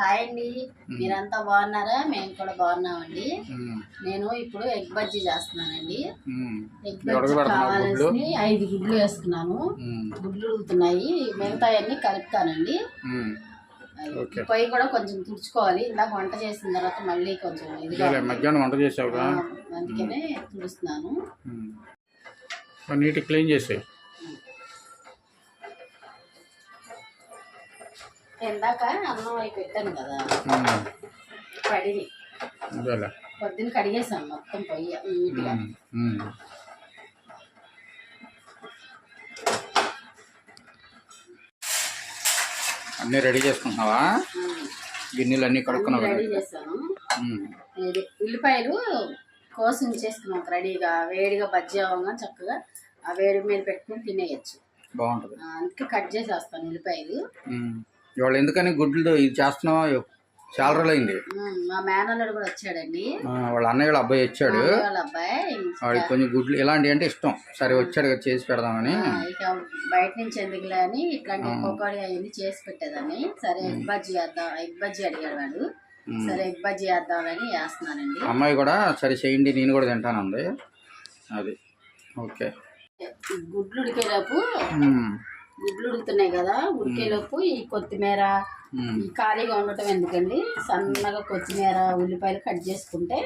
Hi అండి, మీరంతా బాగున్నారా? మేము కూడా బాగున్నామండి. నేను ఇప్పుడు ఎగ్ బజ్జీ చేస్తున్నానండి. ఎగ్ బజ్జీ కావాల్సి 5 గుడ్లు వేసుకున్నాను. గుడ్లు ఉడుకుతున్నాయి, మిగతాయన్నీ కలుపుతానండి. పొయ్యి కూడా కొంచెం తుడుచుకోవాలి. ఇందాక వంట చేసిన తర్వాత మళ్ళీ కొంచెం మధ్యాహ్నం వంట చేసావు, అందుకనే తుడుస్తున్నాను. నీట్ క్లీన్ చేసాయి. ఇందాక అన్నం అవి పెట్టాను కదా, కడిగి పొద్దున్న కడిగేసాను మొత్తం పొయ్యి నీట్గా. అన్నీ రెడీ చేసుకుంటున్నావా? గిన్నెలు అన్నీ కడుక్కున్నావు? రెడీ చేశాను. ఉల్లిపాయలు కోసి చేసుకున్నాం రెడీగా. వేడిగా బజ్జీ అవ్వగా చక్కగా ఆ వేడి మీద పెట్టుకుని తినేయచ్చు, బాగుంటుంది. అందుకే కట్ చేసేస్తాను ఉల్లిపాయలు. ఇవాళ ఎందుకని గుడ్లు ఇది చేస్తున్నావా? చాలా రోజులు అయింది. మా మేనల్లుడు కూడా వచ్చాడండి. వాళ్ళ అన్నయ్య వాళ్ళ అబ్బాయి వచ్చాడు. వాడికి కొంచెం గుడ్లు ఇలాంటివి అంటే ఇష్టం. సరే వచ్చాడు కదా, చేసి పెడదామని. ఇక బయట నుంచి ఎందుకులే అని ఇట్లాంటి పకోడీ అవన్నీ చేసి పెట్టేదాన్ని. సరే ఎగ్ బజ్జీ చేద్దాం, ఎగ్ బజ్జీ అడిగాడు వాడు. సరే ఎగ్ బజ్జీ చేద్దామని వేస్తున్నానండి. అమ్మాయి కూడా సరే చేయండి, నేను కూడా తింటానంది. అది ఓకే. గుడ్లు ఉడికేలోపు గుడ్లు ఉడుకుతున్నాయి కదా, ఉడికేలోపు ఈ కొత్తిమీర ఈ ఖాళీగా ఉండటం ఎందుకండి, సన్నగా కొత్తిమీర ఉల్లిపాయలు కట్ చేసుకుంటే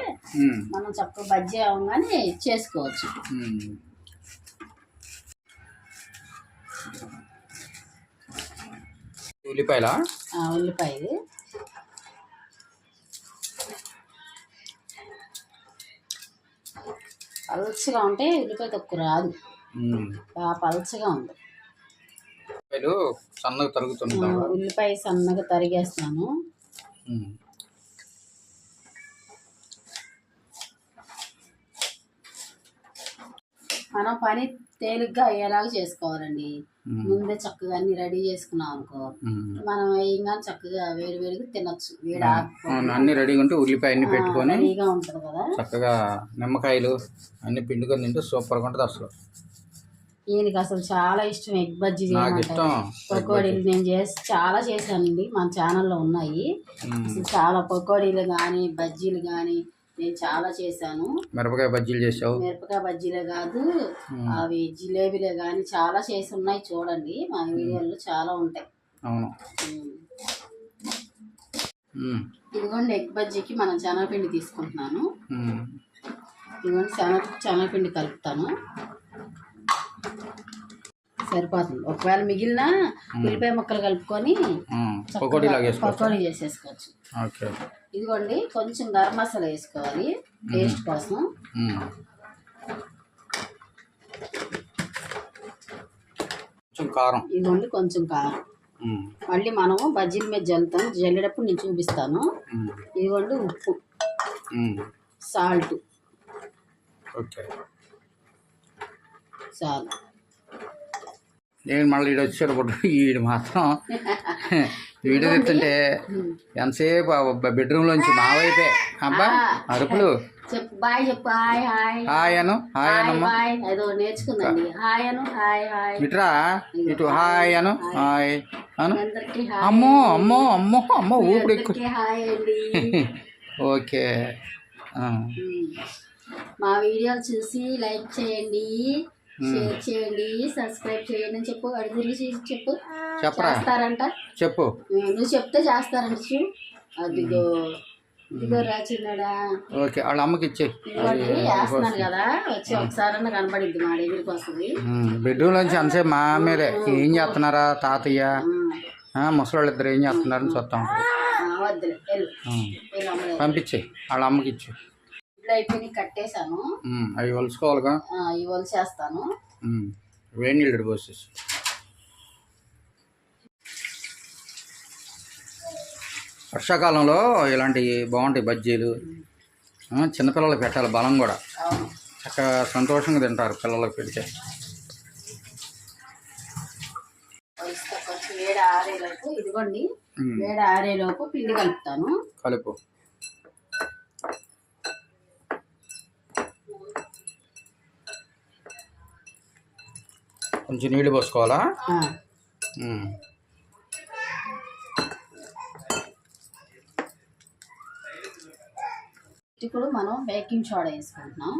మనం చక్కగా బజ్జీ అవ్వగానే చేసుకోవచ్చు. ఉల్లిపాయలు పలుచగా ఉంటే ఉల్లిపాయ తక్కువ రాదు, పలుచగా ఉంది. సన్నగా తరుగుతున్నా ఉల్లిపాయ సన్నగా తరిగేస్తాను. మనం పని తేలిగ్గా అయ్యేలాగా చేసుకోవాలండి. ముందే చక్కగా అన్ని రెడీ చేసుకున్నాం అనుకో, మనం వేయంగా చక్కగా వేడి వేడిగా తినొచ్చు. అన్ని రెడీగా ఉంటే ఉల్లిపాయ అన్ని పెట్టుకొని రెడీగా ఉంటుంది కదా, చక్కగా నిమ్మకాయలు అన్ని పిండుకొని తింటే సూపర్గా ఉంటుంది. అసలు ఈయనకి అసలు చాలా ఇష్టం ఎగ్ బజ్జీ పకోడీలు. నేను చాలా చేశానండి, మన ఛానల్లో ఉన్నాయి. అసలు చాలా పకోడీలు కానీ బజ్జీలు కానీ నేను చాలా చేశాను. మిరపకాయ బజ్జీలు చేసావు? మిరపకాయ బజ్జీలే కాదు, అవి జిలేబీలే కానీ చాలా చేసి ఉన్నాయి. చూడండి మా వీడియోలో చాలా ఉంటాయి. అవును. ఇదిగోండి ఎగ్ బజ్జీకి మనం శనగపిండి తీసుకుంటున్నాను. ఇదిగోండి శనగపిండి కలుపుతాను, సరిపోతుంది. ఒకవేళ మిగిలిన ఉల్లిపాయ ముక్కలు కలుపుకొని పకోడీ చేసేసుకోవచ్చు. ఇదిగోండి కొంచెం గరం మసాలా వేసుకోవాలి టేస్ట్ కోసం. ఇదిగోండి కొంచెం కారం. మళ్ళీ మనము బజ్జీల మీద జల్లుతాం, జల్లేటప్పుడు నేను చూపిస్తాను. ఇదిగోండి ఉప్పు, సాల్ట్ చాలు. నేను మళ్ళీ ఈడు వచ్చాడు ఈడు మాత్రం వీడియో తెస్తుంటే ఎంతసేపు బెడ్రూమ్లోంచి మా వైపే అబ్బా అరుపులు. చెప్పు బాయ్, చెప్పు హాయ్ హాయ్ హాయ్ అను. హాయ్ అనమ్మా, ఏదో నేర్చుకుందండి. హాయ్ అను, హాయ్ హాయ్. ఇట్రా ఇటు హాయ్ అను, హాయ్ అను. అమ్మో అమ్మో అమ్మో అమ్మో ఊపిరి ఎక్కువ. హాయ్ అండి. ఓకే. మా వీడియోలు చూసి లైక్ చేయండి, షేర్ చేయండి, సబ్స్క్రైబ్ చేయండి అని చెప్పు. అడుగురి చెప్పు. చేస్తారంట చెప్పు, నువ్వు చెప్తే చేస్తారంట. అదిగో ఇదిగో రాచిన్నాడా. ఓకే, వాళ్ళ అమ్మకి ఇచ్చే వేస్తున్నాను కదా, వచ్చి ఒకసారి కనపడిద్ది, మా దగ్గరికి వస్తుంది. బెడ్రూమ్ నుంచి అంతసేపు మా మీదే ఏం చేస్తున్నారా తాతయ్య ముసలి ఇద్దరు ఏం చేస్తున్నారని చూస్తాం. వద్దులే, పంపించే వాళ్ళ అమ్మకి ఇచ్చు. అయిపోయి కట్టేశాను, అవి వలుసుకోవాలిగా. ఇవి వలిచేస్తాను. వేడి నీళ్ళు పోసేసి. వర్షాకాలంలో ఇలాంటివి బాగుంటాయి బజ్జీలు. చిన్నపిల్లలకు పెట్టాలి, బలం కూడా. చక్కగా సంతోషంగా తింటారు పిల్లలకు పెడితే. కొంచెం వేడి ఆరేలోపు ఇదిగోండి, వేడి ఆరేలోపు పిండి కలుపుతాను. కలుపు. కొంచెం నీళ్ళు పోసుకోవాలా? ఇప్పుడు మనం బేకింగ్ సోడా వేసుకుంటున్నాం.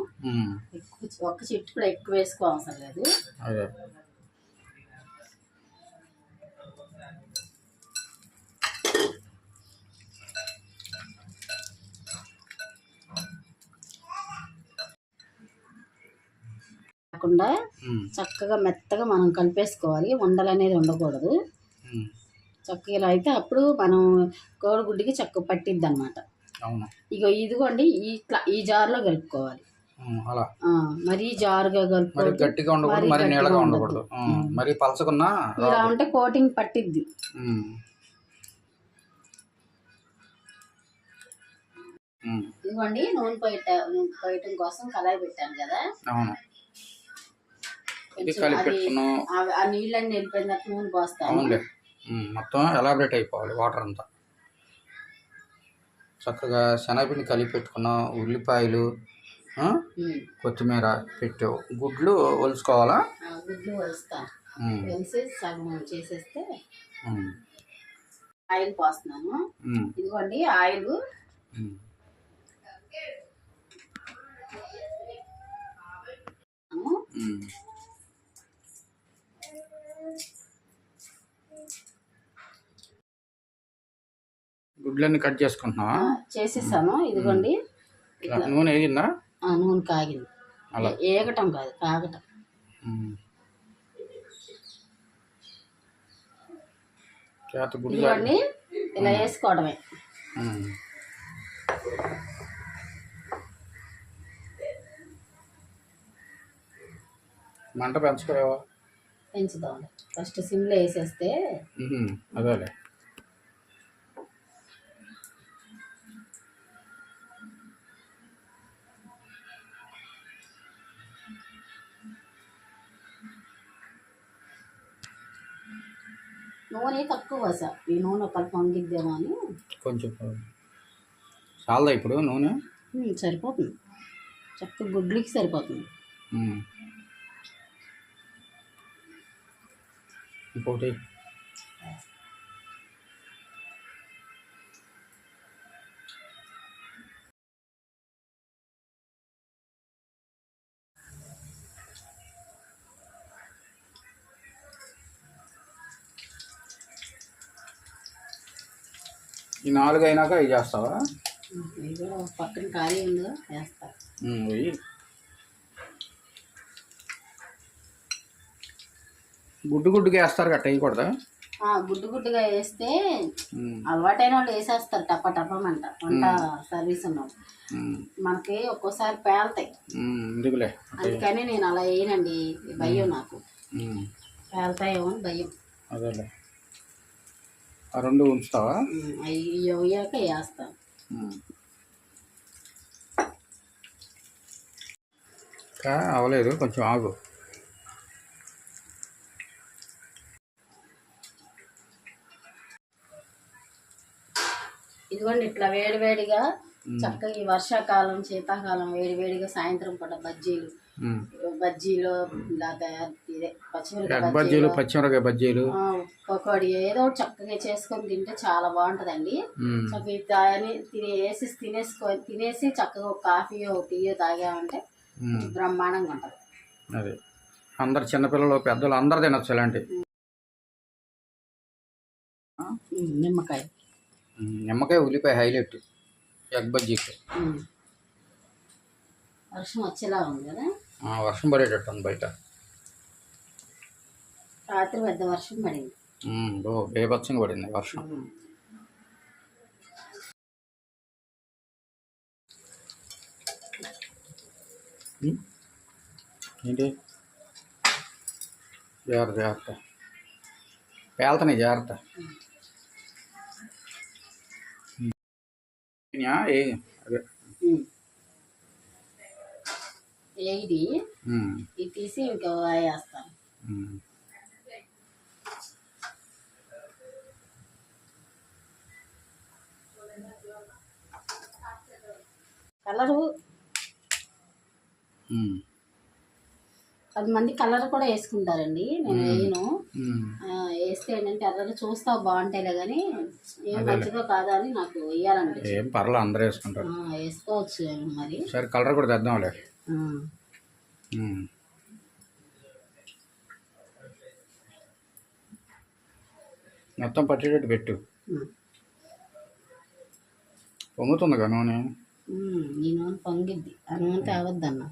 ఒక్క చిట్టు కూడా ఎక్కువ వేసుకో అవసరం లేదు. అదే కాకుండా చక్కగా మెత్తగా మనం కలిపేసుకోవాలి. ఉండలు అనేది ఉండకూడదు. చక్కగా ఇలా అయితే అప్పుడు మనం కోడిగుడ్డుకి చక్కగా పట్టిద్ది అనమాట. ఇదిగోండి ఇట్లా ఈ జార్లో కలుపుకోవాలి. అలా మరీ జారుగా మరి గట్టిగా ఉండకూడదు, మరి నీళ్ళగా ఉండకూడదు, మరి పలచకున్నా ఇలా ఉంటే కోటింగ్ పట్టిద్ది. ఇదిగోండి నూనె పోయటం కోసం కళాయి పెట్టాను కదా. ఆ నీళ్ళని వెళ్ళిపోయినట్టు నూనె పోస్తాను. మొత్తం ఎలాబరేట్ అయిపోవాలి వాటర్ అంతా. చక్కగా శనగపిండి కలిపి పెట్టుకున్నాం, ఉల్లిపాయలు, కొత్తిమీర పెట్టావు. గుడ్లు ఒలుసుకోవాలా? గుడ్లు ఒలుస్తా. ఒలిసి సగం చేసేస్తే ఆయిల్ పోస్తున్నాను. ఇదిగోండి ఆయిల్. గుడ్లన్నీ కట్ చేసుకుంటున్నావా? చేసేసాను. ఇదిగోండి నూనె వేగిందా? నూనె కాగింది. ఏగటం కాదు, కాగటం. ఇదిగోండి ఇలా వేసుకోవడమే. మంట పెంచుకోవా? పెంచుదాం. ఫస్ట్ సిమ్లో వేసేస్తే అదేలే. నూనె తక్కువ పోసా. ఈ నూనె ఒకటి పొంగిద్దేమో అని కొంచెం చాలదా ఇప్పుడు నూనె? సరిపోతుంది. చక్కగా గుడ్లకి సరిపోతుంది. ఇంకోటి ఈ 4 అయినాక ఇవి చేస్తావా? పక్కన ఖాళీ ఉందో వేస్తా. గుడ్డుగా వేస్తారు గట్ట వేయకూడదా? గుడ్డుగా వేస్తే అలవాటైన వాళ్ళు వేసేస్తారు టప్ప టప్పమంట. వంట సర్వీస్ ఉన్నాం మనకి ఒక్కోసారి పేలుతాయి. అందుకని నేను అలా వేయనండి. భయం నాకు, పేలుతాయేమో అని భయం. అదేలే. ఆ 2 ఉంచుతావా? అయ్యాక వేస్తాను. అవలేదు, కొంచెం ఆగు. ఇదిగోండి ఇట్లా వేడివేడిగా చక్కగా ఈ వర్షాకాలం శీతాకాలం వేడివేడిగా సాయంత్రం పూట బజ్జీలు ఇదే పచ్చిమిరకాయ బజ్జీలు, పకోడీ ఏదో చక్కగా చేసుకొని తింటే చాలా బాగుంటుందండి. చక్కగా తినేసి చక్కగా ఒక కాఫీ టీయో తాగామంటే బ్రహ్మాండంగా ఉంటుంది. అదే అందరు చిన్నపిల్లలు పెద్దలు అందరు తినొచ్చు ఇలాంటి. నిమ్మకాయ ఉల్లిపాయ హైలైట్ ఎగ్ బజ్జీకి. వర్షం వచ్చేలా ఉంది కదా. వర్షం పడేటట్టు ఉంది బయట. రాత్రి పెద్ద వర్షం పడింది. బేభత్సంగా పడింది వర్షం. ఏంటి జాగ్రత్త పేలుతున్నాయి, జాగ్రత్త. ఇది తీసి ఇంకా వేస్తాను. కలరు 10 మంది కలర్ కూడా వేసుకుంటారండి, నేను వేయను. వేస్తే ఏంటంటే ఎర్రగా చూస్తా బాగుంటాయిలే కానీ ఏం మంచిదో కాదా అని నాకు వేయాలనిపించింది. ఏం పర్లేదు, అందరూ వేసుకుంటారు. వేసుకోవచ్చు మరి. సరే కలర్ కూడా తెద్దాంలే. మొత్తం పట్టేటట్టు పెట్టు. పొంగుతుందిగా నూనె. ఈ నూనె పొంగిద్ది, ఆ నూనె తేవద్దన్న.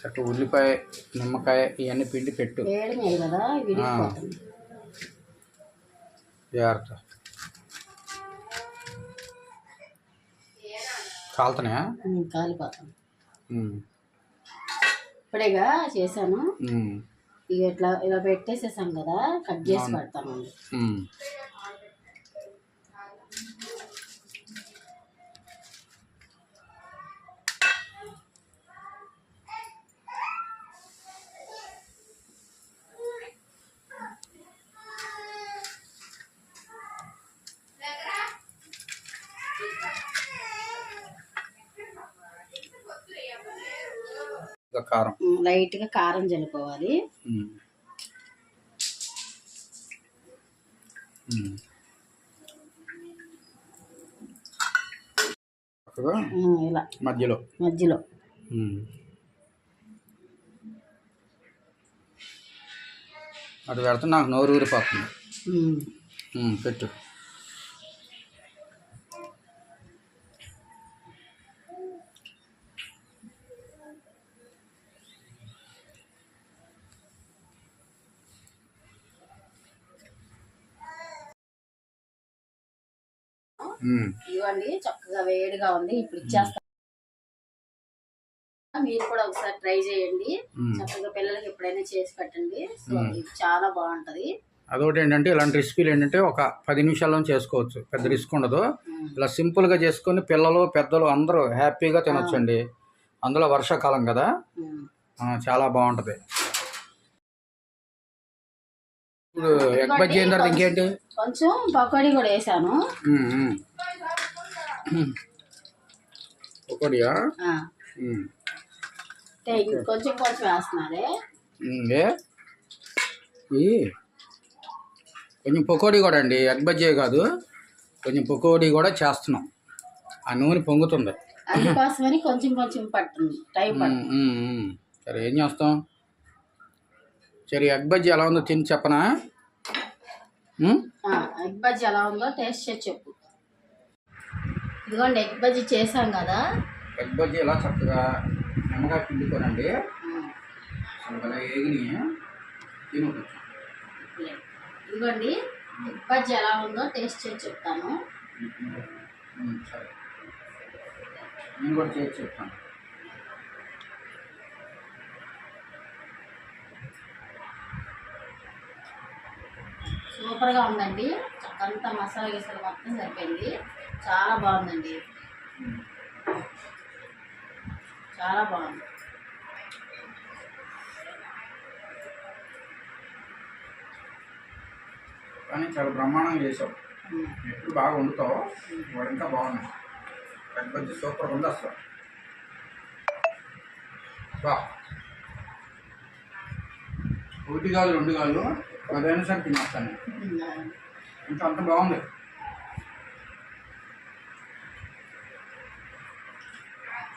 చక్కగా ఉల్లిపాయ, నిమ్మకాయ ఇవన్నీ పిండి పెట్టు. వేడిమే కదా, విడిపోతుంది. జాగ్రత్త. కాలుతున్నాయా? కాలిపోతాను. ఇప్పుడేగా చేశాను. ఇక ఇట్లా ఇలా పెట్టేసేసాం కదా, కట్ చేసి పెడతామండి. కారం లైట్గా కారం జల్లుకోవాలి. ఇలా మధ్యలో మధ్యలో అది పెడితే నాకు నోరు ఊరిపోతుంది. పెట్టు. ఇవ్వండి, చక్కగా వేడిగా ఉంది. ఇప్పుడు ఇచ్చేస్తా, మీరు కూడా ఒకసారి ట్రై చేయండి. చక్కగా పిల్లలకి ఎప్పుడైనా చేసి పెట్టండి. సో ఇది చాలా బాగుంటది. అదొకటి ఏంటంటే ఇలాంటి రెసిపీలు ఏంటంటే ఒక 10 నిమిషాల్లో చేసుకోవచ్చు, పెద్ద రిస్క్ ఉండదు. ఇలా సింపుల్గా చేసుకొని పిల్లలు పెద్దలు అందరూ హ్యాపీగా తినొచ్చండి. అందులో వర్షాకాలం కదా, చాలా బాగుంటది. ఇప్పుడు ఎగ్ బజ్జీ అయిన తర్వాత ఇంకేంటి, కొంచెం పకోడీ కూడా వేసాను. పకోడియా? కొంచెం కొంచెం వేస్తున్నారే. కొంచెం పకోడీ కూడా అండి, ఎగ్ బజ్జీ కాదు, కొంచెం పకోడీ కూడా చేస్తున్నాం. ఆ నూనె పొంగుతుంది, అందుకోసమని కొంచెం కొంచెం పడుతుంది, టైం పడుతుంది. సరే ఏం చేస్తాం. సరే ఎగ్ బజ్జీ ఎలా ఉందో తిని చెప్పనా? ఎగ్ బజ్జీ ఎలా ఉందో టేస్ట్ చేసి చెప్పు. ఇదిగోండి, ఎగ్ బజ్జీ చేసాం కదా. ఎగ్ బజ్జీ ఎలా చక్కగా నిమ్మకాయ పిండుకోనండి, ఏగిని తిను. ఇదిగోండి, ఎగ్ బజ్జీ ఎలా ఉందో టేస్ట్ చేసి చెప్తాను. సరే, నేను కూడా చేసి చెప్తాను. సూపర్గా ఉందండి. అంతా మసాలా గీసాలు మొత్తం సరిపోయింది. చాలా బాగుందండి, చాలా బాగుంది. కానీ చాలా బ్రహ్మాండంగా చేసావు. ఎప్పుడు బాగా వండుతావు, వాడు ఇంకా బాగున్నాయి. ఎగ్ బజ్జీ సూపర్గా ఉంది అసలు. బా, 1 కాదు 2 కాదు, 10 సరే తినేస్తాను. ఇంకా అంత బాగుంది.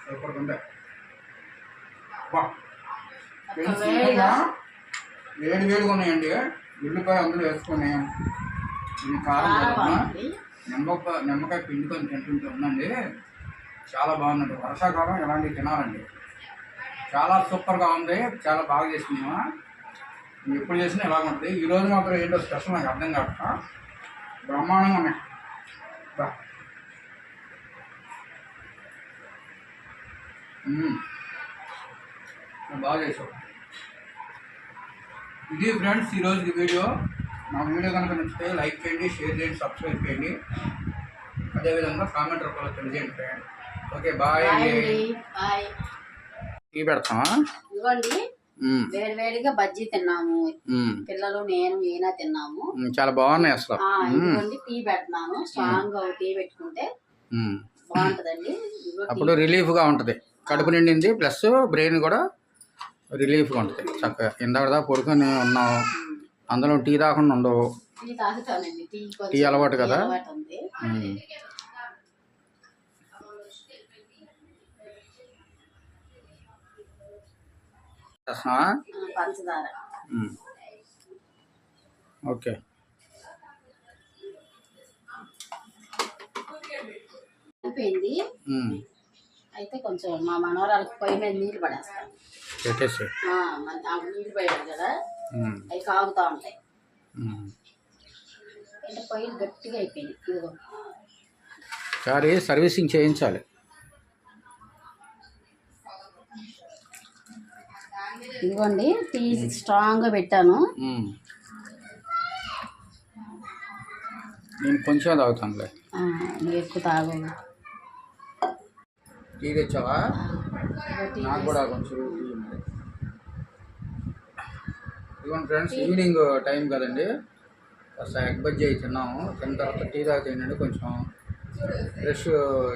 సూపర్గా ఉంది. బా, వేడిగా ఉన్నాయండి. ఉల్లిపాయ అందులో వేసుకొని కారం, నిమ్మకాయ పిండుకొని తింటుంటే ఉందండి, చాలా బాగుందండి. వర్షాకాలం ఇలాంటివి తినాలండి. చాలా సూపర్గా ఉంది, చాలా బాగా చేసినామా. ఎప్పుడు చేసినా ఇలా ఉంటుంది. ఈరోజు మాత్రం ఏంటో స్పెషల్ నాకు అర్థం కాక బ్రహ్మాండంగా ఉన్నాయి. బాగా చేసావు. ఇది ఫ్రెండ్స్ ఈరోజు వీడియో. నా వీడియో కనుక నచ్చితే లైక్ చేయండి, షేర్ చేయండి, సబ్స్క్రైబ్ చేయండి, అదేవిధంగా కామెంట్ రూపంలో తెలియజేయండి ఫ్రెండ్. ఓకే బాయ్ అండి. టీ పెడతామా? ఇవ్వండి. వేడి వేడిగా బజ్జీ తిన్నాము పిల్లలు, నేను, ఈయన తిన్నాము. చాలా బాగున్నాయి అసలు. ఇదిగోండి టీ పెడుతున్నాను. స్ట్రాంగ్ టీ పెట్టుకుంటే బాగుంటదండి. అప్పుడు రిలీఫ్ గా ఉంటది, కడుపు నిండింది, ప్లస్ బ్రెయిన్ కూడా రిలీఫ్గా ఉంటుంది. చక్కగా ఇందాక పడుకొని ఉన్నావు, అందులో టీ తాకుండా ఉండవు. టీ అలవాటు కదా. పంచదార. ఓకే. అయిపోయింది. అయితే కొంచెం మా మనవరాలకు పొయ్యి మీద నీళ్ళు పడేస్తాను. నీళ్ళు పోయాడు కదా, అవి కాగుతూ ఉంటాయి. అంటే పొయ్యిలు గట్టిగా అయిపోయింది. ఇదిగో ఒకసారి సర్వీసింగ్ చేయించాలి. ఇదిగోండి టీ స్ట్రాంగ్గా పెట్టాను. నేను కొంచెం తాగుతానులే. నువ్వు ఎక్కువ తాగు. టీ తెచ్చావా? నాకు కూడా కొంచెం. ఇదిగోండి ఫ్రెండ్స్, ఈవినింగ్ టైం కదండి, కాస్త ఎగ్ బజ్జీ అయి తిన్నాము. తిన్న తర్వాత టీ తాగితే ఏంటంటే కొంచెం ఫ్రెష్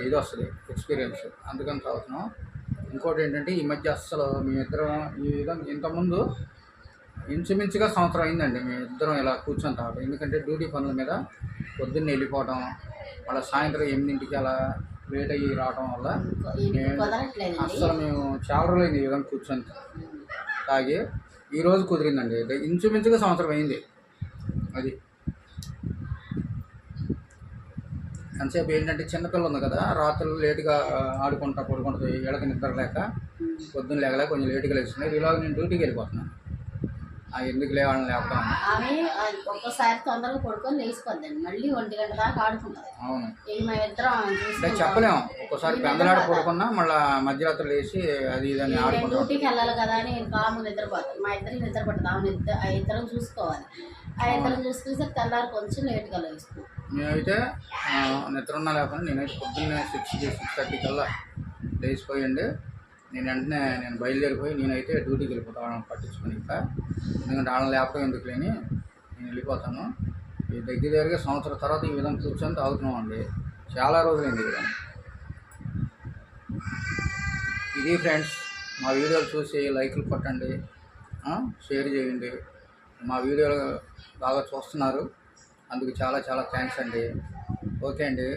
ఇది వస్తుంది, ఎక్స్పీరియన్స్, అందుకని తాగుతున్నాం. ఇంకోటి ఏంటంటే ఈ మధ్య అస్సలు మేమిద్దరం ఈ విధంగా ఇంతకుముందు ఇంచుమించుగా సంవత్సరం అయిందండి మేమిద్దరం ఇలా కూర్చొని తాగడం. ఎందుకంటే డ్యూటీ పనుల మీద పొద్దున్నే వెళ్ళిపోవడం, మళ్ళీ సాయంత్రం 8ంటికి అలా లేట్ అయ్యి రావడం వల్ల అస్సలు మేము చాలా రోజులైంది ఈ విధంగా కూర్చొని తాగి. ఈరోజు కుదిరిందండి, ఇంచుమించుగా సంవత్సరం అయింది. అది అంతసేపు ఏంటంటే చిన్నపిల్ల ఉంది కదా, రాత్రులు లేటుగా ఆడుకుంటా పడుకుంటుంది, ఏళ్ళకి నిద్ర లేక పొద్దున్న లేకలేక కొంచెం లేటుగా లేస్తున్నాయి. ఈలోగా నేను డ్యూటీకి వెళ్ళిపోతున్నాను. ఎందుకు లేవాలని లేకపోతే ఆమె ఒక్కసారి తొందరగా పడుకొని లేచిపోద్దండి, మళ్ళీ 1 గంట దాకా ఆడుకుంటుంది. అవును, మేమిద్దరం చెప్పలేము. ఒక్కోసారి పెందలాడ పడుకున్నా మళ్ళీ మధ్యరాత్రి లేచి అది ఇదని ఆడుకుంటాం. డ్యూటీకి వెళ్ళాలి కదా అని నేను కాము నిద్రపోతాను. మా ఇద్దరికి నిద్ర పడుతుంది. ఆమె ఇద్దరం చూసుకోవాలి. ఆ ఇద్దరం చూసుకుని తెల్లారి కొంచెం లేట్గా లేస్తున్నాం. మేమైతే నిద్ర ఉన్నా లేకపోతే నేనైతే పొద్దున్నే 6:30 కల్లా లేచిపోయండి. వెంటనే నేను బయలుదేరిపోయి నేనైతే డ్యూటీకి వెళ్ళిపోతాను పట్టించుకొని. ఇంకా ఎందుకంటే వాళ్ళని లేకపోతే ఎందుకు లేని నేను వెళ్ళిపోతాను. ఈ దగ్గరగా సంవత్సరం తర్వాత ఈ విధంగా కూర్చొని తాగుతున్నాం అండి. చాలా రోజులైంది ఈ విధంగా. ఇది ఫ్రెండ్స్, మా వీడియోలు చూసి లైక్లు కొట్టండి, షేర్ చేయండి. మా వీడియోలు బాగా చూస్తున్నారు, అందుకు చాలా చాలా థ్యాంక్స్ అండి. ఓకే అండి.